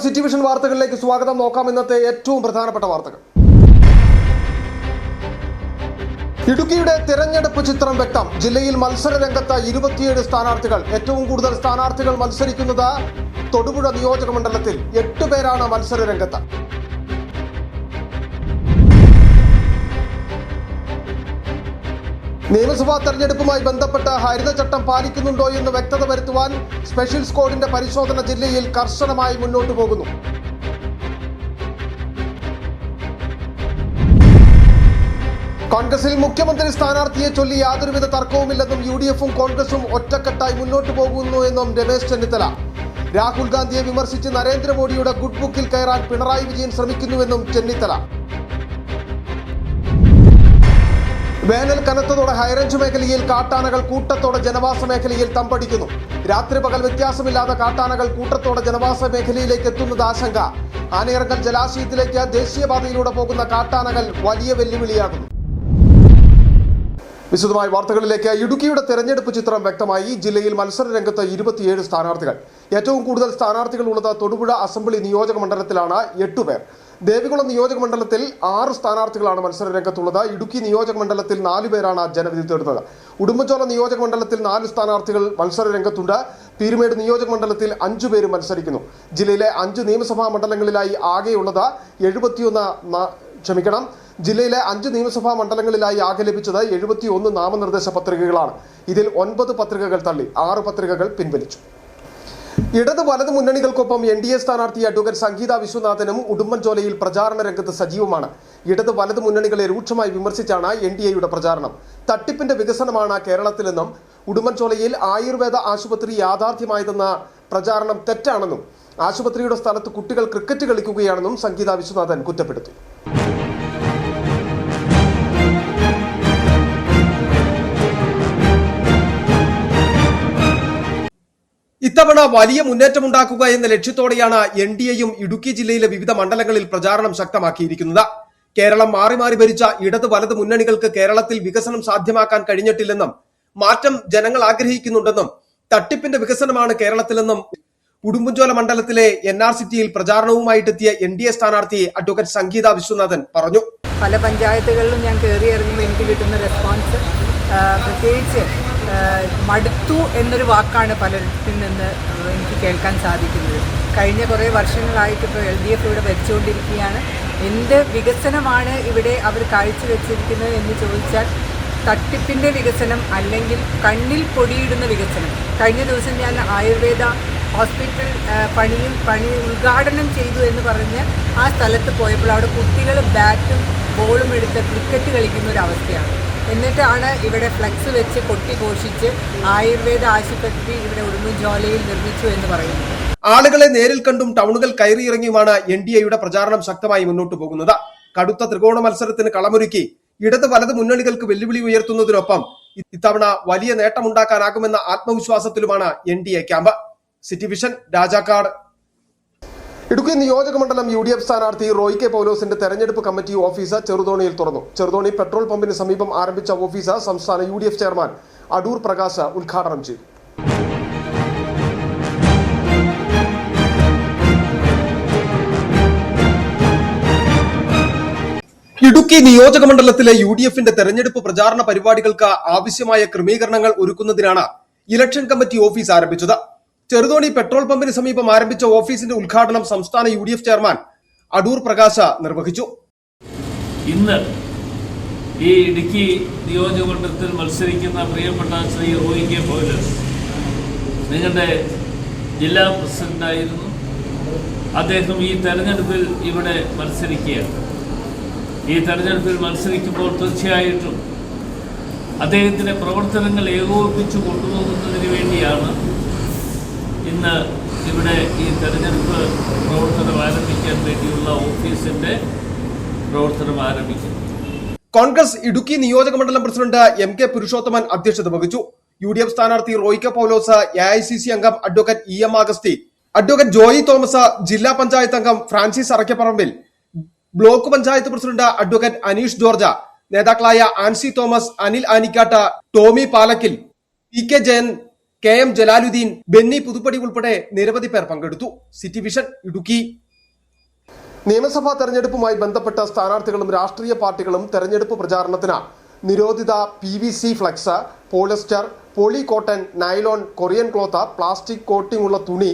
City vision വാർത്തകളിലേക്ക് സ്വാഗതം. നോക്കാം ഇന്നത്തെ ഏറ്റവും പ്രധാനപ്പെട്ട വാർത്തകൾ. ഇടുക്കിയുടെ തെരഞ്ഞെടുപ്പ് ചിത്രം വ്യക്തം. ജില്ലയിൽ മത്സര രംഗത്ത് 27 സ്ഥാനാർത്ഥികൾ. ഏറ്റവും കൂടുതൽ സ്ഥാനാർത്ഥികൾ മത്സരിക്കുന്നത് തൊടുപുഴ നിയോജക മണ്ഡലത്തിൽ 8 പേരാണ് മത്സര രംഗത്ത്. നിയമസഭാ തെരഞ്ഞെടുപ്പുമായി ബന്ധപ്പെട്ട് ഹരിതചട്ടം പാലിക്കുന്നുണ്ടോ എന്ന് വ്യക്തത വരുത്തുവാൻ സ്പെഷ്യൽ സ്ക്വാഡിന്റെ പരിശോധന ജില്ലയിൽ കർശനമായി മുന്നോട്ടു പോകുന്നു. കോൺഗ്രസിൽ മുഖ്യമന്ത്രി സ്ഥാനാർത്ഥിയെ ചൊല്ലി യാതൊരുവിധ തർക്കവുമില്ലെന്നും UDFും കോൺഗ്രസും ഒറ്റക്കെട്ടായി മുന്നോട്ടു പോകുന്നു എന്നും രമേശ് ചെന്നിത്തല. രാഹുൽ ഗാന്ധിയെ വിമർശിച്ച് നരേന്ദ്രമോദിയുടെ ഗുഡ് ബുക്കിൽ കയറാൻ പിണറായി വിജയൻ ശ്രമിക്കുന്നുവെന്നും ചെന്നിത്തല. വേനൽ കനത്തതോടെ ഹൈറേഞ്ച് മേഖലയിൽ കാട്ടാനകൾ കൂട്ടത്തോടെ ജനവാസ മേഖലയിൽ തമ്പടിക്കുന്നു. രാത്രി പകൽ വ്യത്യാസമില്ലാതെ കാട്ടാനകൾ കൂട്ടത്തോടെ ജനവാസ മേഖലയിലേക്ക് എത്തുന്നത് ആശങ്ക. ആനയിറങ്കൽ ജലാശയത്തിലേക്ക് ദേശീയപാതയിലൂടെ പോകുന്ന കാട്ടാനകൾ വലിയ വെല്ലുവിളിയാകുന്നു. വിശദമായ വാർത്തകളിലേക്ക്. ഇടുക്കിയുടെ തെരഞ്ഞെടുപ്പ് ചിത്രം വ്യക്തമായി. ജില്ലയിൽ മത്സര രംഗത്ത് 27 സ്ഥാനാർത്ഥികൾ. ഏറ്റവും കൂടുതൽ സ്ഥാനാർത്ഥികൾ ഉള്ളത് തൊടുപുഴ അസംബ്ലി നിയോജക മണ്ഡലത്തിലാണ്, 8 പേർ. ദേവികുളം നിയോജക മണ്ഡലത്തിൽ 6 സ്ഥാനാർത്ഥികളാണ് മത്സര രംഗത്തുള്ളത്. ഇടുക്കി നിയോജക മണ്ഡലത്തിൽ 4 പേരാണ് ജനവിധി തേടുന്നത്. ഉടുമ്പൻചോല നിയോജക മണ്ഡലത്തിൽ 4 സ്ഥാനാർത്ഥികൾ മത്സര രംഗത്തുണ്ട്. പീരുമേട് നിയോജക മണ്ഡലത്തിൽ 5 പേര് മത്സരിക്കുന്നു. ജില്ലയിലെ 5 നിയമസഭാ മണ്ഡലങ്ങളിലായി ആകെയുള്ളത് 71 ജില്ലയിലെ 5 നിയമസഭാ മണ്ഡലങ്ങളിലായി ആകെ ലഭിച്ചത് 71 നാമനിർദ്ദേശ പത്രികകളാണ്. ഇതിൽ 9 പത്രികകൾ തള്ളി, 6 പത്രികകൾ പിൻവലിച്ചു. ഇടത് വലത് മുന്നണികൾക്കൊപ്പം NDA സ്ഥാനാർത്ഥി അഡ്വക്കേറ്റ് സംഗീത വിശ്വനാഥനും ഉടുമ്പൻചോലയിൽ പ്രചാരണ രംഗത്ത് സജീവമാണ്. ഇടത് വലത് മുന്നണികളെ രൂക്ഷമായി വിമർശിച്ചാണ് NDAയുടെ പ്രചാരണം. തട്ടിപ്പിന്റെ വികസനമാണ് കേരളത്തിലെന്നും ഉടുമ്പൻചോലയിൽ ആയുർവേദ ആശുപത്രി യാഥാർത്ഥ്യമായതെന്ന പ്രചാരണം തെറ്റാണെന്നും ആശുപത്രിയുടെ സ്ഥലത്ത് കുട്ടികൾ ക്രിക്കറ്റ് കളിക്കുകയാണെന്നും സംഗീത വിശ്വനാഥൻ കുറ്റപ്പെടുത്തി. ഇത്തവണ വലിയ മുന്നേറ്റമുണ്ടാക്കുക എന്ന ലക്ഷ്യത്തോടെയാണ് NDAയും ഇടുക്കി ജില്ലയിലെ വിവിധ മണ്ഡലങ്ങളിൽ പ്രചാരണം ശക്തമാക്കിയിരിക്കുന്നത്. കേരളം മാറി മാറി ഭരിച്ച ഇടത് വലത് മുന്നണികൾക്ക് കേരളത്തിൽ വികസനം സാധ്യമാക്കാൻ കഴിഞ്ഞിട്ടില്ലെന്നും മാറ്റം ജനങ്ങൾ ആഗ്രഹിക്കുന്നുണ്ടെന്നും തട്ടിപ്പിന്റെ വികസനമാണ് കേരളത്തിലെന്നും ഉടുമ്പൻചോല മണ്ഡലത്തിലെ NR സിറ്റിയിൽ പ്രചാരണവുമായിട്ടെത്തിയ NDA സ്ഥാനാർത്ഥി അഡ്വക്കേറ്റ് സംഗീത വിശ്വനാഥൻ പറഞ്ഞു. പല പഞ്ചായത്തുകളിലും ഞാൻ കയറി ഇറങ്ങുമ്പോൾ എനിക്ക് കിട്ടുന്ന റെസ്പോൺസ് പ്രത്യേകിച്ച് മടുത്തു എന്നൊരു വാക്കാണ് പലരിൽ നിന്ന് എനിക്ക് കേൾക്കാൻ സാധിക്കുന്നത്. കഴിഞ്ഞ കുറേ വർഷങ്ങളായിട്ട് ഇപ്പോൾ LDF ഇവിടെ ഭരിച്ചുകൊണ്ടിരിക്കുകയാണ്. എന്ത് വികസനമാണ് ഇവിടെ അവർ കാഴ്ചവെച്ചിരിക്കുന്നത് എന്ന് ചോദിച്ചാൽ തട്ടിപ്പിൻ്റെ വികസനം അല്ലെങ്കിൽ കണ്ണിൽ പൊടിയിടുന്ന വികസനം. കഴിഞ്ഞ ദിവസം ഞാൻ ആയുർവേദ ഹോസ്പിറ്റൽ പണി ഉദ്ഘാടനം ചെയ്തു എന്ന് പറഞ്ഞ് ആ സ്ഥലത്ത് പോയപ്പോൾ അവിടെ കുട്ടികൾ ബാറ്റും ബോളും എടുത്ത് ക്രിക്കറ്റ് കളിക്കുന്ന ഒരു അവസ്ഥയാണ്. എന്നിട്ടാണ് ഇവിടെ ഫ്ലെക്സ് വെച്ച് കൊട്ടിഘോഷിച്ച് ആയുർവേദ ആശുപത്രി ഇവിടെ ഉടുമ്പൻചോലയിൽ നിർമ്മിച്ചു എന്ന് പറയുന്നു. ആളുകളെ നേരിൽ കണ്ടും ടൗണുകൾ കയറിയിറങ്ങിയുമാണ് NDAയുടെ പ്രചാരണം ശക്തമായി മുന്നോട്ടു പോകുന്നത്. കടുത്ത ത്രികോണ മത്സരത്തിന് കളമൊരുക്കി ഇടത് വലത് മുന്നണികൾക്ക് വെല്ലുവിളി ഉയർത്തുന്നതിനൊപ്പം ഇത്തവണ വലിയ നേട്ടമുണ്ടാക്കാനാകുമെന്ന ആത്മവിശ്വാസത്തിലുമാണ് NDA camp. City vision, Rajakkad. Idukki നിയോജക മണ്ഡലം UDF സ്ഥാനാർത്ഥി റോയ് കെ പൗലോസിന്റെ തെരഞ്ഞെടുപ്പ് കമ്മിറ്റി ഓഫീസ് ചെറുതോണിയിൽ തുറന്നു. ചെറുതോണി പെട്രോൾ പമ്പിന് സമീപം ആരംഭിച്ച ഓഫീസ് സംസ്ഥാന UDF ചെയർമാൻ അടൂർ പ്രകാശ് ഉദ്ഘാടനം ചെയ്തു. ഇടുക്കി നിയോജക മണ്ഡലത്തിലെ UDFന്റെ തെരഞ്ഞെടുപ്പ് പ്രചാരണ പരിപാടികൾക്ക് ആവശ്യമായ ക്രമീകരണങ്ങൾ ഒരുക്കുന്നതിനാണ് ഇലക്ഷൻ കമ്മിറ്റി ഓഫീസ് ആരംഭിച്ചത്. ചെറുതോണി പെട്രോൾ പമ്പിന് സമീപം ആരംഭിച്ച ഓഫീസിന്റെ ഉദ്ഘാടനം സംസ്ഥാന UDF ചെയർമാൻ അടൂർ പ്രകാശ് നിർവഹിച്ചു. ഇന്ന് ഈ ഇടുക്കി നിയോജകമണ്ഡലത്തിൽ മത്സരിക്കുന്ന പ്രിയപ്പെട്ട ശ്രീ റോയ് കെ പൗലോസ് നിങ്ങളുടെ ജില്ലാ പ്രസിഡന്റായിരുന്നു. അദ്ദേഹം ഈ തെരഞ്ഞെടുപ്പിൽ ഇവിടെ മത്സരിക്കുകയാണ്. ഈ തെരഞ്ഞെടുപ്പിൽ മത്സരിക്കുമ്പോൾ തീർച്ചയായിട്ടും അദ്ദേഹത്തിൻ്റെ പ്രവർത്തനങ്ങൾ ഏകോപിപ്പിച്ചു കൊണ്ടുപോകുന്നതിന് വേണ്ടിയാണ് ഇന്ന് ഇവിടെ ഈ തെരഞ്ഞെടുപ്പ് പ്രവർത്തനം ആരംഭിക്കാൻ വേണ്ടിയുള്ള ഓഫീസിന്റെ പ്രവർത്തനം ആരംഭിക്കുന്നു. കോൺഗ്രസ് ഇടുക്കി നിയോജക മണ്ഡലം പ്രസിഡന്റ് MK പുരുഷോത്തമൻ അധ്യക്ഷത വഹിച്ചു. UDF സ്ഥാനാർത്ഥി റോയ് കെ പൗലോസ്, AICC അംഗം advocate EM Augusthy, advocate Joy Thomas, ജില്ലാ പഞ്ചായത്ത് അംഗം Francis Arakkaparambil, block panchayat president advocate Aneesh George, നേതാക്കളായ ആൻസി തോമസ്, അനിൽ ആനിക്കാട്ട്, ടോമി പാലക്കിൽ, PK ജയൻ, KM ജലാലുദ്ദീൻ, ബെന്നി പുതുപ്പടി ഉൾപ്പെടെ നിരവധി പേർ പങ്കെടുത്തു. City vision Idukki. നിയമസഭാ തെരഞ്ഞെടുപ്പുമായി ബന്ധപ്പെട്ട സ്ഥാനാർത്ഥികളും രാഷ്ട്രീയ പാർട്ടികളും തെരഞ്ഞെടുപ്പ് പ്രചാരണത്തിന് നിരോധിത PVC flex, polyester, poly cotton, nylon, Korean cloth, plastic coating ഉള്ള തുണി,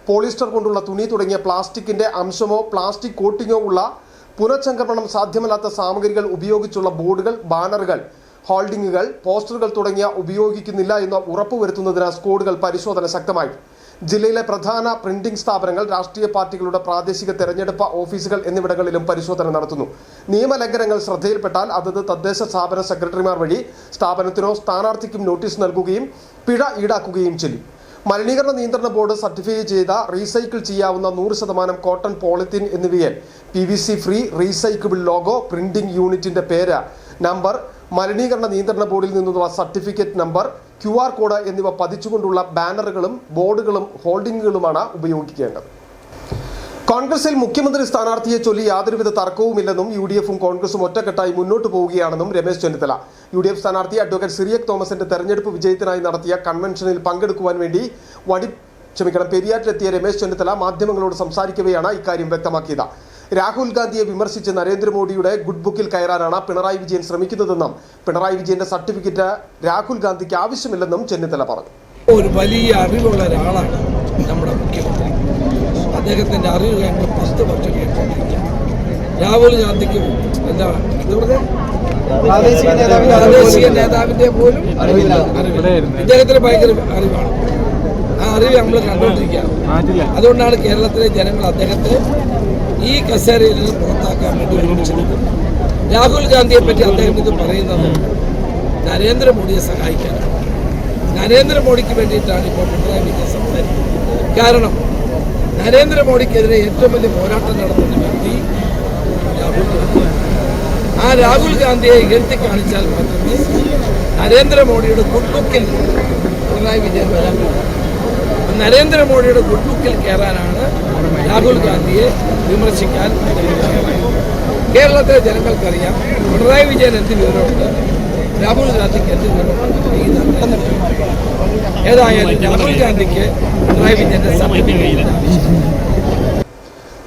പോളിസ്റ്റർ കൊണ്ടുള്ള തുണി തുടങ്ങിയ പ്ലാസ്റ്റിക്കിന്റെ അംശമോ പ്ലാസ്റ്റിക് കോട്ടിങ്ങോ ഉള്ള പുനഃചംക്രമണം സാധ്യമല്ലാത്ത സാമഗ്രികൾ ഉപയോഗിച്ചുള്ള ബോർഡുകൾ, ബാനറുകൾ, ഹോൾഡിംഗുകൾ, പോസ്റ്ററുകൾ തുടങ്ങിയ ഉപയോഗിക്കുന്നില്ല എന്ന് ഉറപ്പുവരുത്തുന്നതിന് സ്ക്വാഡുകൾ പരിശോധന ശക്തമായി. ജില്ലയിലെ പ്രധാന പ്രിന്റിംഗ് സ്ഥാപനങ്ങൾ, രാഷ്ട്രീയ പാർട്ടികളുടെ പ്രാദേശിക തെരഞ്ഞെടുപ്പ് ഓഫീസുകൾ എന്നിവിടങ്ങളിലും പരിശോധന നടത്തുന്നു. നിയമലംഘനങ്ങൾ ശ്രദ്ധയിൽപ്പെട്ടാൽ അതത് തദ്ദേശ സ്ഥാപന സെക്രട്ടറിമാർ വഴി സ്ഥാപനത്തിനോ സ്ഥാനാർത്ഥിക്കും നോട്ടീസ് നൽകുകയും പിഴ ഈടാക്കുകയും ചെയ്യും. മലിനീകരണ നിയന്ത്രണ ബോർഡ് സർട്ടിഫൈ ചെയ്ത റീസൈക്കിൾ ചെയ്യാവുന്ന 100% കോട്ടൺ, പോളിത്തീൻ എന്നിവയിൽ PVC free, recycle logo, printing യൂണിറ്റിന്റെ പേര്, നമ്പർ, മലിനീകരണ നിയന്ത്രണ ബോർഡിൽ നിന്നുള്ള സർട്ടിഫിക്കറ്റ് നമ്പർ, QR കോഡ് എന്നിവ പതിച്ചുകൊണ്ടുള്ള ബാനറുകളും ബോർഡുകളും ഹോൾഡിംഗുകളുമാണ് ഉപയോഗിക്കേണ്ടത്. കോൺഗ്രസിൽ മുഖ്യമന്ത്രി സ്ഥാനാർത്ഥിയെ ചൊല്ലി യാതൊരുവിധ തർക്കവുമില്ലെന്നും UDFും കോൺഗ്രസും ഒറ്റക്കെട്ടായി മുന്നോട്ട് പോവുകയാണെന്നും രമേശ് ചെന്നിത്തല. UDF സ്ഥാനാർത്ഥി അഡ്വക്കേറ്റ് സിറിയക് തോമസിന്റെ തെരഞ്ഞെടുപ്പ് വിജയത്തിനായി നടത്തിയ കൺവെൻഷനിൽ പങ്കെടുക്കുവാൻ വേണ്ടി പെരിയാറ്റിലെത്തിയ രമേശ് ചെന്നിത്തല മാധ്യമങ്ങളോട് സംസാരിക്കവെയാണ് ഇക്കാര്യം വ്യക്തമാക്കിയത്. രാഹുൽ ഗാന്ധിയെ വിമർശിച്ച് നരേന്ദ്രമോദിയുടെ ഗുഡ് ബുക്കിൽ കയറാനാണ് പിണറായി വിജയൻ ശ്രമിക്കുന്നതെന്നും പിണറായി വിജയന്റെ സർട്ടിഫിക്കറ്റ് രാഹുൽ ഗാന്ധിക്ക് ആവശ്യമില്ലെന്നും ചെന്നിത്തല പറഞ്ഞു. ഒരു വലിയ അറിവുള്ള ഒരാളാണ് നമ്മുടെ മുഖ്യമന്ത്രി. അദ്ദേഹത്തിന്റെ അറിവ് കഴിഞ്ഞ് 10 വർഷം കേട്ടിട്ടില്ല. രാഹുൽ ഗാന്ധിക്കും എന്താ പ്രാദേശിക നേതാവിന്റെ പോലും അറിവില്ല. ഇദ്ദേഹത്തിന് ഭയങ്കര അറിവാണ്. ആ അറിവ് നമ്മൾ കണ്ടുകൊണ്ടിരിക്കുകയാണ്. അതുകൊണ്ടാണ് കേരളത്തിലെ ജനങ്ങൾ അദ്ദേഹത്തെ ഈ കസേരയിൽ നിന്ന് പുറത്താക്കാൻ വേണ്ടി ഒരുമിച്ചത്. രാഹുൽ ഗാന്ധിയെ പറ്റി അദ്ദേഹം ഇത് പറയുന്നത് നരേന്ദ്രമോദിയെ സഹായിക്കാനാണ്. നരേന്ദ്രമോദിക്ക് വേണ്ടിയിട്ടാണ് ഇപ്പോൾ പിണറായി വിജയൻ സംസാരിക്കുന്നത്. കാരണം നരേന്ദ്രമോദിക്കെതിരെ ഏറ്റവും വലിയ പോരാട്ടം നടത്തുന്ന വ്യക്തി രാഹുൽ ഗാന്ധി. ആ രാഹുൽ ഗാന്ധിയെ ഇകഴ്ത്തി കാണിച്ചാൽ മാത്രമേ നരേന്ദ്രമോദിയുടെ ഗുഡ് ബുക്കിൽ പിണറായി വിജയൻ വരാൻ പറ്റും. നരേന്ദ്രമോദിയുടെ ഗുഡ് ബുക്കിൽ കയറാനാണ് രാഹുൽ ഗാന്ധിയെ വിമർശിക്കാൻ കേരളത്തിലെ ജനങ്ങൾക്കറിയാം പിണറായി വിജയൻ എന്ത് വിവരമുണ്ട്, രാഹുൽ ഗാന്ധിക്ക് എന്ത് വിവരമുണ്ട്. ഏതായാലും രാഹുൽ ഗാന്ധിക്ക് പിണറായി വിജയന്റെ സർട്ടിഫിക്കറ്റ്.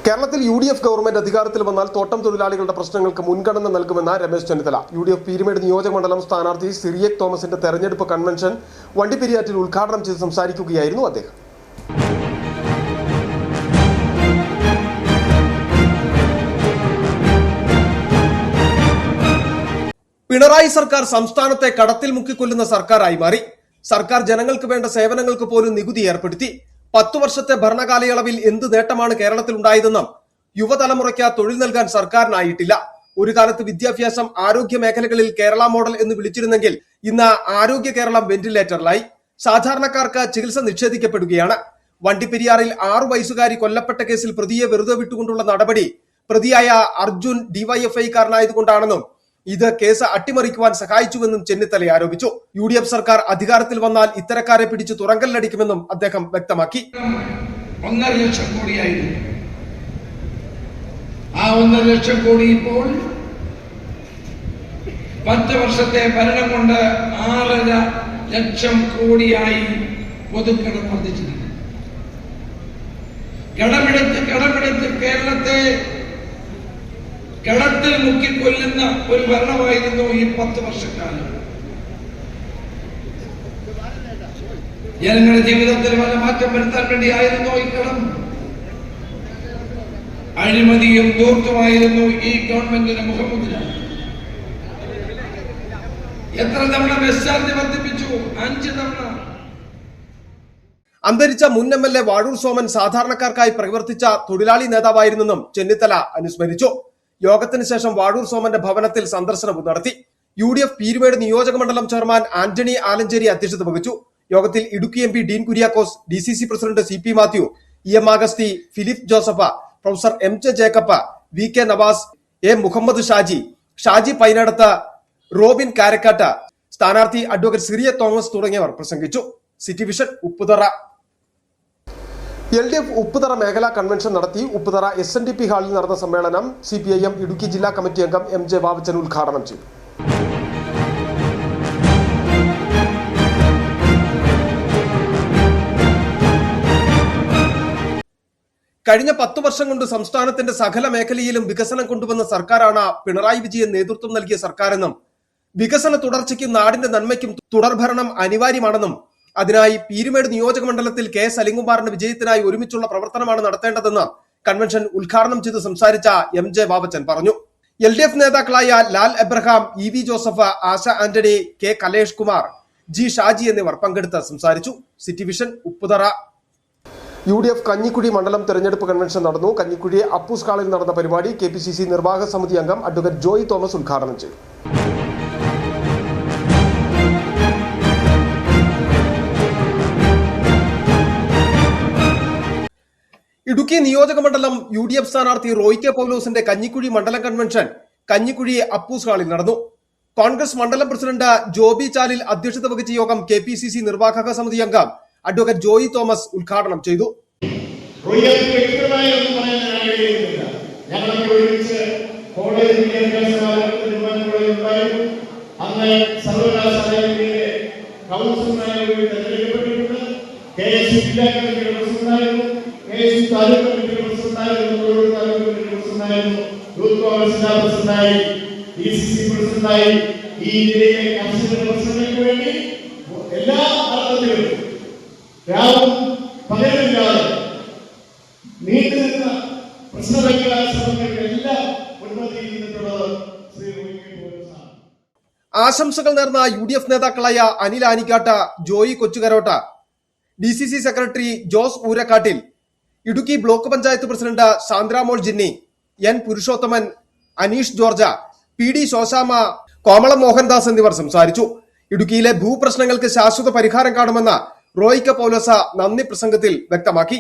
കേരളത്തിൽ UDF ഗവൺമെന്റ് അധികാരത്തിൽ വന്നാൽ തോട്ടം തൊഴിലാളികളുടെ പ്രശ്നങ്ങൾക്ക് മുൻഗണന നൽകുമെന്ന് രമേശ് ചെന്നിത്തല. UDF പീരുമേട് നിയോജകമണ്ഡലം സ്ഥാനാർത്ഥി സിറിയക് തോമസിന്റെ തെരഞ്ഞെടുപ്പ് കൺവെൻഷൻ വണ്ടിപ്പെരിയാറ്റിൽ ഉദ്ഘാടനം ചെയ്ത് സംസാരിക്കുകയായിരുന്നു അദ്ദേഹം. പിണറായി സർക്കാർ സംസ്ഥാനത്തെ കടത്തിൽ മുക്കിക്കൊല്ലുന്ന സർക്കാരായി മാറി. സർക്കാർ ജനങ്ങൾക്ക് വേണ്ട സേവനങ്ങൾക്ക് പോലും നികുതി ഏർപ്പെടുത്തി. 10 വർഷത്തെ ഭരണകാലയളവിൽ എന്ത് നേട്ടമാണ് കേരളത്തിൽ ഉണ്ടായതെന്നും യുവതലമുറയ്ക്ക് തൊഴിൽ നൽകാൻ സർക്കാരിനായിട്ടില്ല. ഒരു കാലത്ത് വിദ്യാഭ്യാസം, ആരോഗ്യ മേഖലകളിൽ കേരള മോഡൽ എന്ന് വിളിച്ചിരുന്നെങ്കിൽ ഇന്ന് ആരോഗ്യ കേരളം വെന്റിലേറ്ററിലായി. സാധാരണക്കാർക്ക് ചികിത്സ നിഷേധിക്കപ്പെടുകയാണ്. വണ്ടിപ്പെരിയാറിൽ 6 വയസ്സുകാരി കൊല്ലപ്പെട്ട കേസിൽ പ്രതിയെ വെറുതെ വിട്ടുകൊണ്ടുള്ള നടപടി പ്രതിയായ അർജുൻ DYFI-കാരനായതുകൊണ്ടാണെന്നും ഇത് കേസ് അട്ടിമറിക്കുവാൻ സഹായിച്ചുവെന്നും ചെന്നിത്തല ആരോപിച്ചു. UDF സർക്കാർ അധികാരത്തിൽ വന്നാൽ ഇത്തരക്കാരെ പിടിച്ച് തുറങ്കലിലടിക്കുമെന്നും അദ്ദേഹം വ്യക്തമാക്കി. 1.5 ലക്ഷം കോടിയായിരുന്നു. ആ 1.5 ലക്ഷം കോടി ഇപ്പോൾ 10 വർഷത്തെ ഭരണം കൊണ്ട് 6.5 ലക്ഷം കോടിയായി പൊതുക്കടം വർദ്ധിച്ചിരിക്കുന്നു. കടമെടുത്ത് കേരളത്തെ കടത്തിൽ മുക്കിക്കൊല്ലുന്ന ഒരു ഭരണമായിരുന്നു ഈ 10 വർഷക്കാലം. ജനങ്ങളുടെ ജീവിതത്തിൽ വല്ല മാറ്റം വരുത്താൻ വേണ്ടിയായിരുന്നു ഈ കടം. അഴിമതിയും ദൂർത്തുമായിരുന്നു ഈ ഗവൺമെന്റിന്റെ മുഖമുദ്ര. എത്ര തവണ ബസ് ചാർജ് വർദ്ധിപ്പിച്ചു? 5 തവണ. അന്തരിച്ച മുൻ MLA വാഴൂർ സോമൻ സാധാരണക്കാർക്കായി പ്രവർത്തിച്ച തൊഴിലാളി നേതാവായിരുന്നെന്നും ചെന്നിത്തല അനുസ്മരിച്ചു. യോഗത്തിന് ശേഷം വാഴൂർ സോമന്റെ ഭവനത്തിൽ സന്ദർശനവും നടത്തി. UDF പീരുമേട് നിയോജകമണ്ഡലം ചെയർമാൻ ആന്റണി ആലഞ്ചേരി അധ്യക്ഷത വഹിച്ചു. യോഗത്തിൽ Idukki MP Dean Kuriakose, DCC president CP Mathew, EM Augusthy, Philip Joseph, professor MJ Jacob, VK Navas, A Muhammad Shaji Painadath, Robin Karakkattu, സ്ഥാനാർത്ഥി അഡ്വക്കേറ്റ് സിറിയക് തോമസ് തുടങ്ങിയവർ പ്രസംഗിച്ചു. City vision Upputhara. LDF Upputhara മേഖലാ കൺവെൻഷൻ നടത്തി. ഉപ്പുതറ SNDP ഹാളിൽ നടന്ന സമ്മേളനം CPIM ഇടുക്കി ജില്ലാ കമ്മിറ്റി അംഗം MJ വാവച്ചൻ ഉദ്ഘാടനം ചെയ്തു. കഴിഞ്ഞ 10 വർഷം കൊണ്ട് സംസ്ഥാനത്തിന്റെ സകല മേഖലയിലും വികസനം കൊണ്ടുവന്ന സർക്കാരാണ് പിണറായി വിജയൻ നേതൃത്വം നൽകിയ സർക്കാരെന്നും വികസന തുടർച്ചയ്ക്കും നാടിന്റെ നന്മയ്ക്കും തുടർഭരണം അനിവാര്യമാണെന്നും അതിനായി പീരുമേട് നിയോജക മണ്ഡലത്തിൽ കെ സലിംകുമാറിന്റെ വിജയത്തിനായി ഒരുമിച്ചുള്ള പ്രവർത്തനമാണ് നടത്തേണ്ടതെന്ന് കൺവെൻഷൻ ഉദ്ഘാടനം ചെയ്ത് സംസാരിച്ച എം ജെ വാവച്ചൻ പറഞ്ഞു. LDF നേതാക്കളായ ലാൽ എബ്രഹാം, EV ജോസഫ്, ആശ ആന്റണി, കെ കലേഷ് കുമാർ, ജി ഷാജി എന്നിവർ പങ്കെടുത്ത് സംസാരിച്ചു. City vision Upputhara. UDF Kanjikuzhi മണ്ഡലം തെരഞ്ഞെടുപ്പ് കൺവെൻഷൻ നടന്നു. കഞ്ഞിക്കുഴി അപ്പൂസ് ഹാളിൽ നടന്ന പരിപാടി KPCC നിർവാഹക സമിതി അംഗം അഡ്വക്കേറ്റ് ജോയി തോമസ് ഉദ്ഘാടനം ചെയ്തു. ഇടുക്കി നിയോജക മണ്ഡലം UDF സ്ഥാനാർത്ഥി റോയ് കെ പൗലോസിന്റെ കഞ്ഞിക്കുഴി മണ്ഡലം കൺവെൻഷൻ കഞ്ഞിക്കുഴി അപ്പൂസ് ഹാളിൽ നടന്നു. കോൺഗ്രസ് മണ്ഡലം പ്രസിഡന്റ് ജോബി ചാലിൽ അധ്യക്ഷത വഹിച്ച യോഗം KPCC നിർവാഹക സമിതി അംഗം അഡ്വക്കേറ്റ് ജോയി തോമസ് ഉദ്ഘാടനം ചെയ്തു. എല്ലാ അർത്ഥത്തിലും രാവും പകലില്ലാതെ നീണ്ടുനിന്ന പ്രശ്നപരിഹാര ശ്രമങ്ങൾക്കെല്ലാം ഉന്നതിയിൽ നിന്നിട്ടുള്ളത് ശ്രീ റോയ് കെ പൗലോസാണ്. ആശംസകൾ നേർന്ന UDF നേതാക്കളായ Anil Anikkattu, Joy Kochukarotta, DCC secretary Jose Oorakkattil, Idukki block panchayat president Sandramol Jinny, N Purushothaman, Aneesh George, PD Shoshamma, Komalam Mohandas എന്നിവർ സംസാരിച്ചു. ഇടുക്കിയിലെ ഭൂപ്രശ്നങ്ങൾക്ക് ശാശ്വത പരിഹാരം കാണുമെന്ന് റോയ് കെ പൗലോസ നന്ദി പ്രസംഗത്തിൽ വ്യക്തമാക്കി.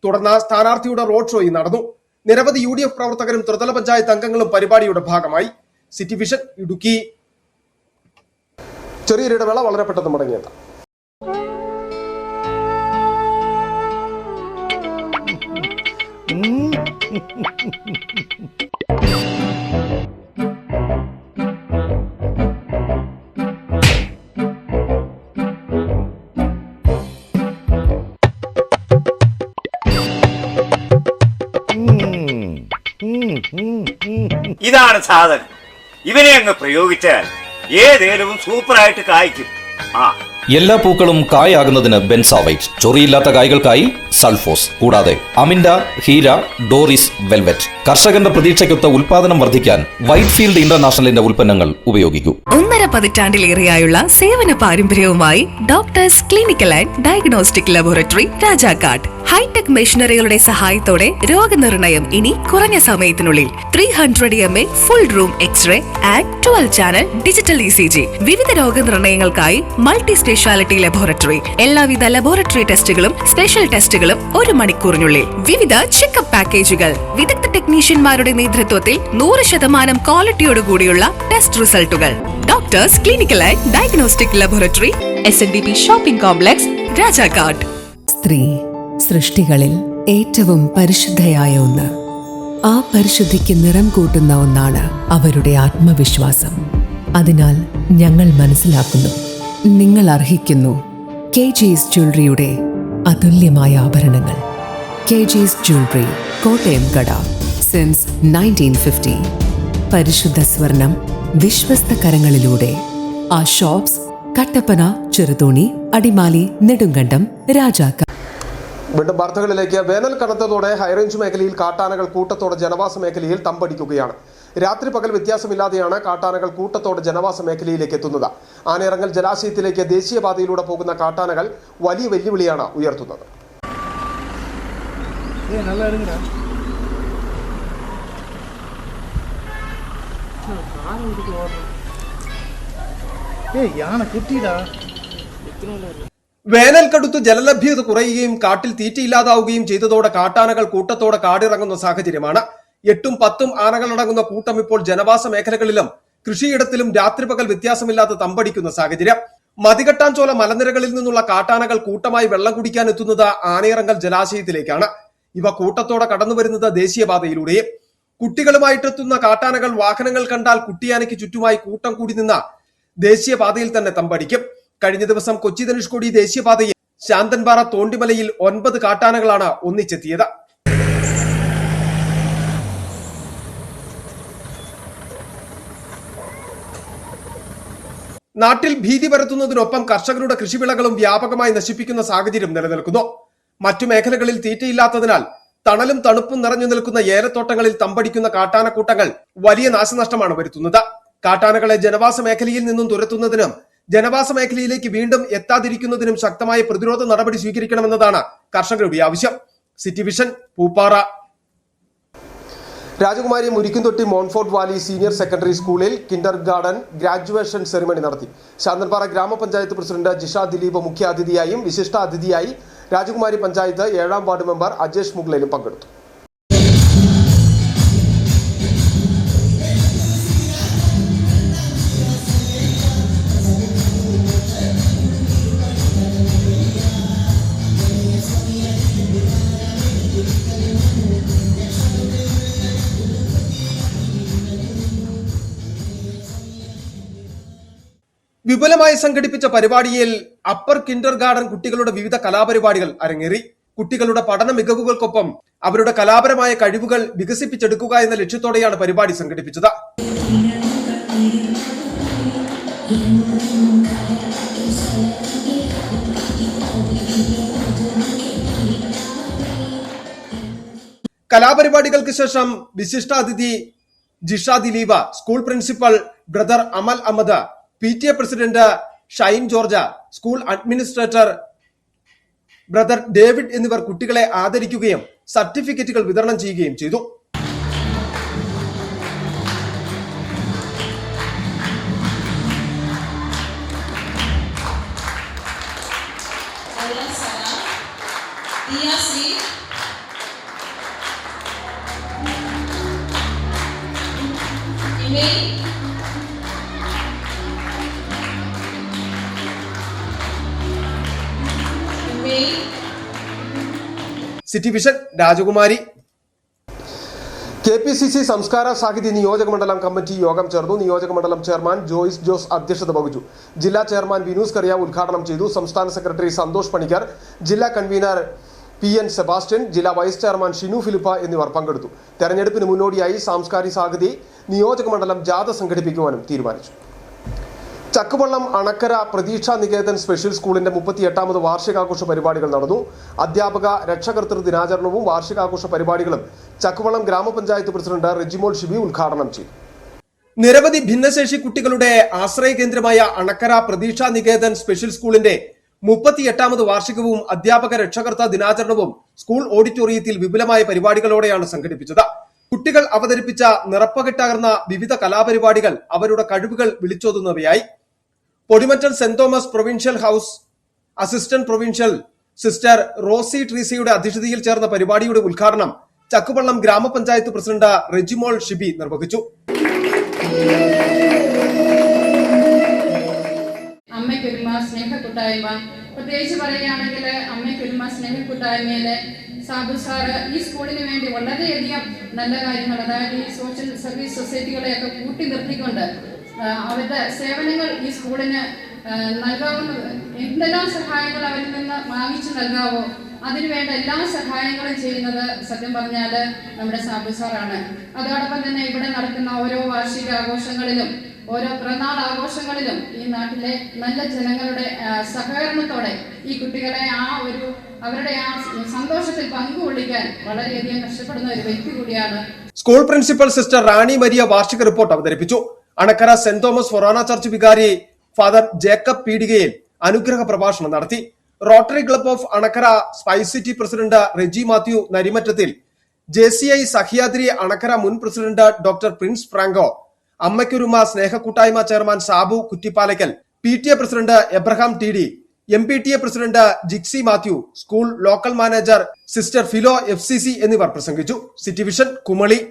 തുടർന്ന് സ്ഥാനാർത്ഥിയുടെ റോഡ് ഷോയും നടന്നു. നിരവധി UDF പ്രവർത്തകരും ത്രിതല പഞ്ചായത്ത് അംഗങ്ങളും പരിപാടിയുടെ ഭാഗമായി. City vision Idukki. ചെറിയൊരു ഇടവേള, വളരെ പെട്ടെന്ന് മടങ്ങിയത്. ഇതാണ് സാധനം. ഇവനെ അങ്ങ് പ്രയോഗിച്ചാൽ ഏതേലും സൂപ്പറായിട്ട് കായ്ക്കും. എല്ലാ പൂക്കളും കായാകുന്നതിന് ബെൻസാവൈറ്റ്, ചൊറിയില്ലാത്ത കായ്കൾക്കായി സൾഫോസ്, കൂടാതെ അമിൻഡ, ഹീര, ഡോറിസ്, വെൽവെറ്റ്. കർഷകന്റെ പ്രതീക്ഷയ്ക്കൊത്ത ഉൽപാദനം വർദ്ധിക്കാൻ വൈറ്റ്ഫീൽഡ് ഇന്റർനാഷണലിന്റെ ഉൽപ്പന്നങ്ങൾ ഉപയോഗിക്കൂ. 1.5 പതിറ്റാണ്ടിലേറെയായുള്ള സേവന പാരമ്പര്യവുമായി doctors clinical and diagnostic laboratory Rajakkad. Hitech മെഷീനറികളുടെ സഹായത്തോടെ രോഗനിർണയം ഇനി കുറഞ്ഞ സമയത്തിനുള്ളിൽ. 300 mA full room x-ray and 12 channel digital ECG. വിവിധ രോഗനിർണയങ്ങൾക്കായി മൾട്ടി സ്പെഷ്യാലിറ്റി ലബോറട്ടറി. എല്ലാവിധ ലബോറട്ടറി ടെസ്റ്റുകളും സ്പെഷ്യൽ ടെസ്റ്റുകളും 1 മണിക്കൂറിനുള്ളിൽ. വിവിധ ചെക്കപ്പ് പാക്കേജുകൾ. വിദഗ്ധ ടെക്നീഷ്യന്മാരുടെ നേതൃത്വത്തിൽ 100% ക്വാളിറ്റിയോടുകൂടിയുള്ള ടെസ്റ്റ് റിസൾട്ടുകൾ. Doctors clinical and diagnostic laboratory, SNDP shopping complex, Rajakkad. സ്ത്രീ സൃഷ്ടികളിൽ ഏറ്റവും പരിശുദ്ധയായ ഒന്ന്. ആ പരിശുദ്ധിക്ക് നിറം കൂട്ടുന്ന ഒന്നാണ് അവരുടെ ആത്മവിശ്വാസം. അതിനാൽ ഞങ്ങൾ മനസ്സിലാക്കുന്നു, നിങ്ങൾ അർഹിക്കുന്നു KG's ജ്വല്ലറിയുടെ അതുല്യമായ ആഭരണങ്ങൾ. KG's ജ്വല്ലറി, കോട്ടയം കട, സിൻസ് 1950. പരിശുദ്ധ സ്വർണം വിശ്വസ്ത കരങ്ങളിലൂടെ. ആ ഷോപ്സ് കട്ടപ്പന, ചെറുതോണി, അടിമാലി, നെടുങ്കണ്ടം, രാജാക്കാട്. വീണ്ടും വാർത്തകളിലേക്ക്. വേനൽ കനത്തതോടെ ഹൈറേഞ്ച് മേഖലയിൽ കാട്ടാനകൾ കൂട്ടത്തോടെ ജനവാസ മേഖലയിൽ തമ്പടിക്കുകയാണ്. രാത്രി പകൽ വ്യത്യാസമില്ലാതെയാണ് കാട്ടാനകൾ കൂട്ടത്തോടെ ജനവാസ മേഖലയിലേക്ക് എത്തുന്നത്. ആനയിറങ്ങൽ ജലാശയത്തിലേക്ക് ദേശീയപാതയിലൂടെ പോകുന്ന കാട്ടാനകൾ വലിയ വെല്ലുവിളിയാണ് ഉയർത്തുന്നത്. വേനൽ കടുത്തു ജലലഭ്യത കുറയുകയും കാട്ടിൽ തീറ്റയില്ലാതാവുകയും ചെയ്തതോടെ കാട്ടാനകൾ കൂട്ടത്തോടെ കാടിറങ്ങുന്ന സാഹചര്യമാണ്. 8-10 ആനകളടങ്ങുന്ന കൂട്ടം ഇപ്പോൾ ജനവാസ മേഖലകളിലും കൃഷിയിടത്തിലും രാത്രി പകൽ വ്യത്യാസമില്ലാതെ തമ്പടിക്കുന്ന സാഹചര്യം. മതികെട്ടാൻചോല മലനിരകളിൽ നിന്നുള്ള കാട്ടാനകൾ കൂട്ടമായി വെള്ളം കുടിക്കാൻ എത്തുന്നത് ആനയിറങ്ങൽ ജലാശയത്തിലേക്കാണ്. ഇവ കൂട്ടത്തോടെ കടന്നുവരുന്നത് ദേശീയപാതയിലൂടെ. കുട്ടികളുമായിട്ടെത്തുന്ന കാട്ടാനകൾ വാഹനങ്ങൾ കണ്ടാൽ കുട്ടിയാനയ്ക്ക് ചുറ്റുമായി കൂട്ടം കൂടി നിന്ന ദേശീയപാതയിൽ തന്നെ തമ്പടിക്കും. കഴിഞ്ഞ ദിവസം കൊച്ചി ധനുഷ്കോടി ദേശീയപാതയിൽ ശാന്തൻപാറ തോണ്ടിമലയിൽ 9 കാട്ടാനകളാണ് ഒന്നിച്ചെത്തിയത്. നാട്ടിൽ ഭീതി പരത്തുന്നതിനൊപ്പം കർഷകരുടെ കൃഷിവിളകളും വ്യാപകമായി നശിപ്പിക്കുന്ന സാഹചര്യം നിലനിൽക്കുന്നു. മറ്റു മേഖലകളിൽ തീറ്റയില്ലാത്തതിനാൽ തണലും തണുപ്പും നിറഞ്ഞു നിൽക്കുന്ന ഏലത്തോട്ടങ്ങളിൽ തമ്പടിക്കുന്ന കാട്ടാനക്കൂട്ടങ്ങൾ വലിയ നാശനഷ്ടമാണ് വരുത്തുന്നത്. കാട്ടാനകളെ ജനവാസ മേഖലയിൽ നിന്നും തുരത്തുന്നതിനും ജനവാസ മേഖലയിലേക്ക് വീണ്ടും എത്താതിരിക്കുന്നതിനും ശക്തമായ പ്രതിരോധ നടപടി സ്വീകരിക്കണമെന്നതാണ് കർഷകരുടെ ആവശ്യം. City vision, Pooppara. Rajakumari Murikkumthotti Montfort valley senior secondary സ്കൂളിൽ കിൻഡർ ഗാർഡൻ ഗ്രാജുവേഷൻ സെറിമണി നടത്തി. ശാന്തൻപാറ ഗ്രാമപഞ്ചായത്ത് പ്രസിഡന്റ് ജിഷ ദിലീപ് മുഖ്യാതിഥിയായും വിശിഷ്ട അതിഥിയായി രാജകുമാരി പഞ്ചായത്ത് 7ാം വാർഡ് മെമ്പർ അജേഷ് മുഗ്ലയിലും പങ്കെടുത്തു. വിപുലമായി സംഘടിപ്പിച്ച പരിപാടിയിൽ അപ്പർ കിൻഡർ ഗാർഡൻ കുട്ടികളുടെ വിവിധ കലാപരിപാടികൾ അരങ്ങേറി. കുട്ടികളുടെ പഠന മികവുകൾക്കൊപ്പം അവരുടെ കലാപരമായ കഴിവുകൾ വികസിപ്പിച്ചെടുക്കുക എന്ന ലക്ഷ്യത്തോടെയാണ് പരിപാടി സംഘടിപ്പിച്ചത്. കലാപരിപാടികൾക്ക് ശേഷം വിശിഷ്ടാതിഥി Jisha Dileep, school principal brother Amal Ahammed, PTA president Shine George, school administrator brother David എന്നിവർ കുട്ടികളെ ആദരിക്കുകയും സർട്ടിഫിക്കറ്റുകൾ വിതരണം ചെയ്യുകയും ചെയ്തു. സിറ്റി വിഷൻ, രാജകുമാരി. KPCC സംസ്കാര സാഹിത്യ നിയോജക മണ്ഡലം കമ്മിറ്റി യോഗം ചേർന്നു. നിയോജക മണ്ഡലം ചെയർമാൻ ജോയ്സ് ജോസ് അധ്യക്ഷത വഹിച്ചു. ജില്ലാ ചെയർമാൻ വിനൂസ് കറിയ ഉദ്ഘാടനം ചെയ്തു. സംസ്ഥാന സെക്രട്ടറി സന്തോഷ് പണിക്കർ, ജില്ലാ കൺവീനർ PN സെബാസ്റ്റ്യൻ, ജില്ലാ വൈസ് ചെയർമാൻ ഷിനു ഫിലിപ്പ എന്നിവർ പങ്കെടുത്തു. തെരഞ്ഞെടുപ്പിന് മുന്നോടിയായി സാംസ്കാരിക സാഹിതി നിയോജക മണ്ഡലം ജാഥ സംഘടിപ്പിക്കുവാനും തീരുമാനിച്ചു. ചക്കുവള്ളം അണക്കര പ്രതീക്ഷാ നികേതൻ സ്പെഷ്യൽ സ്കൂളിന്റെ 38ാമത് വാർഷികാഘോഷ പരിപാടികൾ നടന്നു. അധ്യാപക രക്ഷകർതൃ ദിനാചരണവും വാർഷികാഘോഷ പരിപാടികളും ചക്കുവള്ളം ഗ്രാമപഞ്ചായത്ത് പ്രസിഡന്റ് റെജിമോൾ ഷിബി ഉദ്ഘാടനം ചെയ്തു. നിരവധി ഭിന്നശേഷി കുട്ടികളുടെ ആശ്രയ കേന്ദ്രമായ അണക്കര പ്രതീക്ഷാ നികേതൻ സ്പെഷ്യൽ സ്കൂളിന്റെ 38ാമത് വാർഷികവും അധ്യാപക രക്ഷകർത്താ ദിനാചരണവും സ്കൂൾ ഓഡിറ്റോറിയത്തിൽ വിപുലമായ പരിപാടികളോടെയാണ് സംഘടിപ്പിച്ചത്. കുട്ടികൾ അവതരിപ്പിച്ച നിറപ്പകിട്ടാർന്ന വിവിധ കലാപരിപാടികൾ അവരുടെ കഴിവുകൾ വിളിച്ചോതുന്നവയായി. Podimattal saint Thomas provincial house assistant provincial sister Rosy ട്രീസിയുടെ അധ്യക്ഷതയിൽ ചേർന്ന പരിപാടിയുടെ ഉദ്ഘാടനം ചക്കുവള്ളം ഗ്രാമപഞ്ചായത്ത് പ്രസിഡന്റ് റെജിമോൾ ഷിബി നിർവഹിച്ചു. അമ്മയ്ക്കൊരുമ സ്നേഹക്കൂട്ടായ്മ, പ്രത്യേകിച്ച് പറയുകയാണെങ്കിൽ അമ്മയ്ക്കൊരുമ സ്നേഹക്കൂട്ടായ്മയിലെ സാബു സാറ് ഈ സ്കൂളിന് വേണ്ടി വളരെയധികം നല്ല കാര്യങ്ങൾ, അതായത് ഈ സോഷ്യൽ സർവീസ് സൊസൈറ്റികളെയൊക്കെ കൂട്ടി നിർത്തിക്കൊണ്ട് അവരുടെ സേവനങ്ങൾ ഈ സ്കൂളിന് നൽകാവുന്ന എന്തെല്ലാം സഹായങ്ങൾ അവരിൽ നിന്ന് വാങ്ങിച്ചു നൽകാവോ അതിനുവേണ്ട എല്ലാ സഹായങ്ങളും ചെയ്യുന്നത് സത്യം പറഞ്ഞാൽ നമ്മുടെ സാബു സാറാണ്. അതോടൊപ്പം തന്നെ ഇവിടെ നടക്കുന്ന ഓരോ വാർഷിക ആഘോഷങ്ങളിലും ഓരോ പിറന്നാൾ ആഘോഷങ്ങളിലും ഈ നാട്ടിലെ നല്ല ജനങ്ങളുടെ സഹകരണത്തോടെ ഈ കുട്ടികളെ അവരുടെ ആ സന്തോഷത്തിൽ പങ്കുകൊള്ളിക്കാൻ വളരെയധികം കഷ്ടപ്പെടുന്ന ഒരു വ്യക്തി കൂടിയാണ്. School principal sister Rani Maria വാർഷിക റിപ്പോർട്ട് അവതരിപ്പിച്ചു. Anakkara saint Thomas Forane church വികാരി ഫാദർ ജേക്കബ് പീഡികയിൽ അനുഗ്രഹ പ്രഭാഷണം നടത്തി. Rotary club of Anakkara spice city president Reji Mathew Narimattathil, JCI Sahyadri Anakkara മുൻ പ്രസിഡന്റ് ഡോക്ടർ പ്രിൻസ് ഫ്രാങ്കോ, അമ്മയ്ക്കൊരുമ സ്നേഹക്കൂട്ടായ്മ chairman Sabu Kuttipalackal, PTA president Abraham TD, MPTA president Jixy Mathew, school local manager sister Filo FCC എന്നിവർ പ്രസംഗിച്ചു. City vision, Kumily.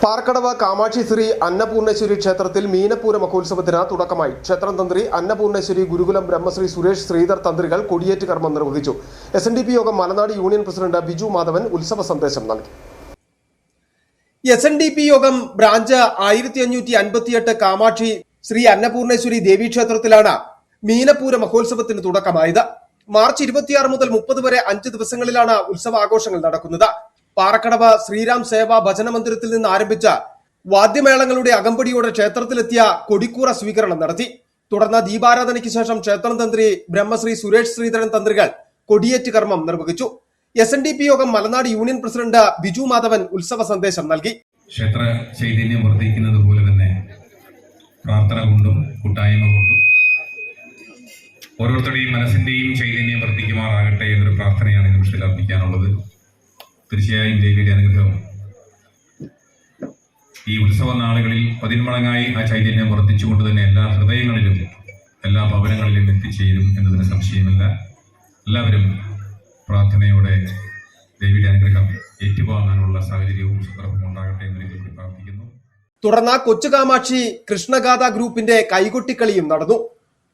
പാറക്കടവ് കാമാക്ഷി ശ്രീ അന്നപൂർണേശ്വരി ക്ഷേത്രത്തിൽ മീനപ്പൂര മഹോത്സവത്തിന് തുടക്കമായി. ക്ഷേത്രം തന്ത്രി അന്നപൂർണേശ്വരി ഗുരുകുലം ബ്രഹ്മശ്രീ സുരേഷ് ശ്രീധർ തന്ത്രികൾ കൊടിയേറ്റ് കർമ്മം നിർവഹിച്ചു. SNDP യോഗം മലനാട് യൂണിയൻ പ്രസിഡന്റ് ബിജു മാധവൻ ഉത്സവ സന്ദേശം നൽകി. SNDP യോഗം ബ്രാഞ്ച് 1558 കാമാക്ഷി ശ്രീ അന്നപൂർണേശ്വരി ദേവീക്ഷേത്രത്തിലാണ് മീനപ്പൂര മഹോത്സവത്തിന് തുടക്കമായത്. മാർച്ച് 26 മുതൽ 30 വരെ 5 ദിവസങ്ങളിലാണ് ഉത്സവാഘോഷങ്ങൾ നടക്കുന്നത്. പാറക്കടവ് ശ്രീരാം സേവ ഭജന മന്ദിരത്തിൽ നിന്ന് ആരംഭിച്ച വാദ്യമേളങ്ങളുടെ അകമ്പടിയോടെ ക്ഷേത്രത്തിലെത്തിയ കൊടിക്കൂറ സ്വീകരണം നടത്തി. തുടർന്ന് ദീപാരാധനയ്ക്ക് ശേഷം ക്ഷേത്രം തന്ത്രി ബ്രഹ്മശ്രീ സുരേഷ് ശ്രീധരൻ തന്ത്രികൾ കൊടിയേറ്റ് കർമ്മം നിർവഹിച്ചു. SNDP യോഗം മലനാട് യൂണിയൻ പ്രസിഡന്റ് ബിജു മാധവൻ ഉത്സവ സന്ദേശം നൽകി. ക്ഷേത്ര ചൈതന്യം വർദ്ധിക്കുന്നത് പോലെ തന്നെ പ്രാർത്ഥന കൊണ്ടും കൂട്ടായ്മ കൊണ്ടും ഓരോരുത്തരുടെയും മനസ്സിന്റെയും ചൈതന്യം വർദ്ധിക്കുമാറാകട്ടെ എന്നൊരു പ്രാർത്ഥനയാണ് ഈ നിമിഷത്തിൽ അർപ്പിക്കാനുള്ളത്. തീർച്ചയായും ദേവിയുടെ അനുഗ്രഹം ഈ ഉത്സവ നാളുകളിൽ 10 മടങ്ങായി ആ ചൈതന്യം വർദ്ധിച്ചുകൊണ്ട് തന്നെ എല്ലാ ഹൃദയങ്ങളിലും എല്ലാ ഭവനങ്ങളിലും എത്തിച്ചേരും എന്നതിന് സംശയമില്ല. എല്ലാവരും പ്രാർത്ഥനയോടെ ദേവിയുടെ അനുഗ്രഹം ഏറ്റുവാങ്ങാനുള്ള സാഹചര്യവും സന്ദർഭവും ഉണ്ടാകട്ടെ എന്ന് കൂടി പ്രാർത്ഥിക്കുന്നു. തുടർന്ന് കൊച്ചുകാമാക്ഷി കൃഷ്ണഗാഥ ഗ്രൂപ്പിന്റെ കൈകൊട്ടിക്കളിയും നടന്നു.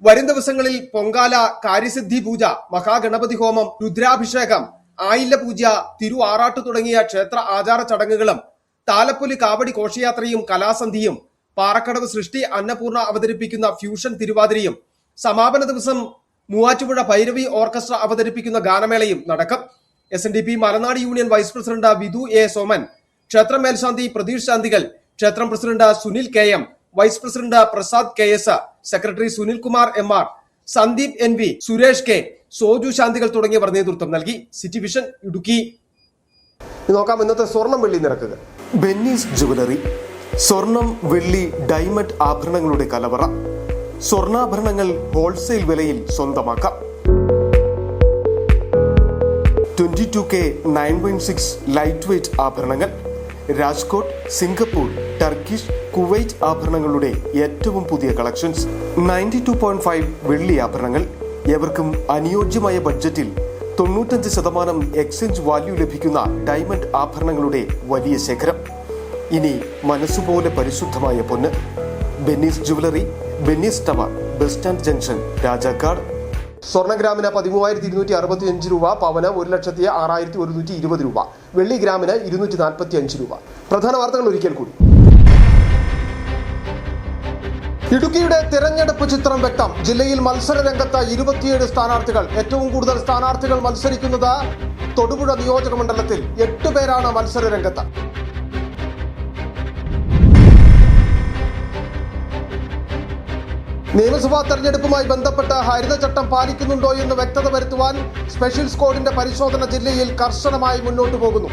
വരും ദിവസങ്ങളിൽ പൊങ്കാല, കാര്യസിദ്ധി പൂജ, മഹാഗണപതി ഹോമം, രുദ്രാഭിഷേകം, ആയില്യ പൂജ, തിരു ആറാട്ട് തുടങ്ങിയ ക്ഷേത്ര ആചാര ചടങ്ങുകളും താലപ്പൊലി കാവടി ഘോഷയാത്രയും കലാസന്ധിയും പാറക്കടവ് സൃഷ്ടി അന്നപൂർണ അവതരിപ്പിക്കുന്ന ഫ്യൂഷൻ തിരുവാതിരയും സമാപന ദിവസം മൂവാറ്റുപുഴ ഭൈരവി ഓർക്കസ്ട്ര അവതരിപ്പിക്കുന്ന ഗാനമേളയും നടക്കും. SNDP Malanad union vice president Vidhu A Soman, ക്ഷേത്രം മേൽശാന്തി പ്രതീഷ് ശാന്തികൾ, ക്ഷേത്രം president Sunil KM, vice president Prasad KS, secretary Sunil Kumar MR, Sandeep NV, Suresh K, Soju ശാന്തികൾ തുടങ്ങിയവർ നേതൃത്വം നൽകി. City vision Idukki. നോക്കാം ഇന്നത്തെ സ്വർണം വെള്ളി നിരക്കുകൾ. ബെന്നീസ് ജുവലറി, സ്വർണം, വെള്ളി, ഡയമണ്ട് ആഭരണങ്ങളുടെ കലവറ. സ്വർണ്ണാഭരണങ്ങൾ ഹോൾസെയിൽ വിലയിൽ സ്വന്തമാക്കാം. 22K 916 ലൈറ്റ് വെയ്റ്റ് ആഭരണങ്ങൾ. രാജ്കോട്ട്, സിംഗപ്പൂർ, ടർക്കിഷ്, കുവൈറ്റ് ആഭരണങ്ങളുടെ ഏറ്റവും പുതിയ കളക്ഷൻസ്. 92.5 വെള്ളി ആഭരണങ്ങൾ. എവർക്കും അനുയോജ്യമായ ബഡ്ജറ്റിൽ 95% എക്സ്ചേഞ്ച് വാല്യൂ ലഭിക്കുന്ന ഡയമണ്ട് ആഭരണങ്ങളുടെ വലിയ ശേഖരം. ഇനി മനസ്സുപോലെ പരിശുദ്ധമായ പൊന്ന്. Bennys jewellery, Bennys tower, bus stand junction, Rajakkad. സ്വർണ്ണഗ്രാമിന് 13,265 രൂപ, പവന് 1,06,120 രൂപ, വെള്ളി ഗ്രാമിന് 245 രൂപ. പ്രധാന വാർത്തകൾ ഒരിക്കൽ കൂടി. ഇടുക്കിയുടെ തിരഞ്ഞെടുപ്പ് ചിത്രം വ്യക്തം. ജില്ലയിൽ മത്സര രംഗത്ത് 27 സ്ഥാനാർത്ഥികൾ. ഏറ്റവും കൂടുതൽ സ്ഥാനാർത്ഥികൾ മത്സരിക്കുന്നത് തൊടുപുഴ നിയോജക മണ്ഡലത്തിൽ. 8 പേരാണ് മത്സര രംഗത്ത്. നിയമസഭാ തെരഞ്ഞെടുപ്പുമായി ബന്ധപ്പെട്ട് ഹരിതചട്ടം പാലിക്കുന്നുണ്ടോ എന്ന് വ്യക്തത വരുത്തുവാൻ സ്പെഷ്യൽ സ്ക്വാഡിന്റെ പരിശോധന ജില്ലയിൽ കർശനമായി മുന്നോട്ടു പോകുന്നു.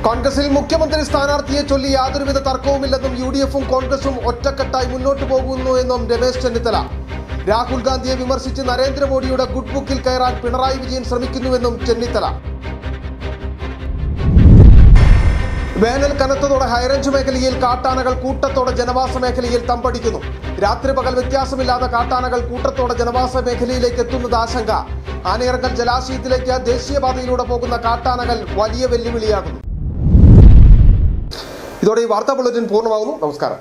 കോൺഗ്രസിൽ മുഖ്യമന്ത്രി സ്ഥാനാർത്ഥിയെ ചൊല്ലി യാതൊരുവിധ തർക്കവുമില്ലെന്നും UDFും കോൺഗ്രസും ഒറ്റക്കെട്ടായി മുന്നോട്ടു പോകുന്നു എന്നും രമേശ് ചെന്നിത്തല. രാഹുൽ ഗാന്ധിയെ വിമർശിച്ച് നരേന്ദ്രമോദിയുടെ ഗുഡ് ബുക്കിൽ കയറാൻ പിണറായി വിജയൻ ശ്രമിക്കുന്നുവെന്നും ചെന്നിത്തല. വേനൽ കനത്തതോടെ ഹൈറേഞ്ച് മേഖലയിൽ കാട്ടാനകൾ കൂട്ടത്തോടെ ജനവാസ മേഖലയിൽ തമ്പടിക്കുന്നു. രാത്രി പകൽ വ്യത്യാസമില്ലാതെ കാട്ടാനകൾ കൂട്ടത്തോടെ ജനവാസ മേഖലയിലേക്ക് എത്തുന്നത് ആശങ്ക. ആനയിറങ്ങൽ ജലാശയത്തിലേക്ക് ദേശീയപാതയിലൂടെ പോകുന്ന കാട്ടാനകൾ വലിയ വെല്ലുവിളിയാകുന്നു. ഇതോടെ ഈ വാർത്താ ബുള്ളറ്റിൻ പൂർണ്ണമാകുന്നു. നമസ്കാരം.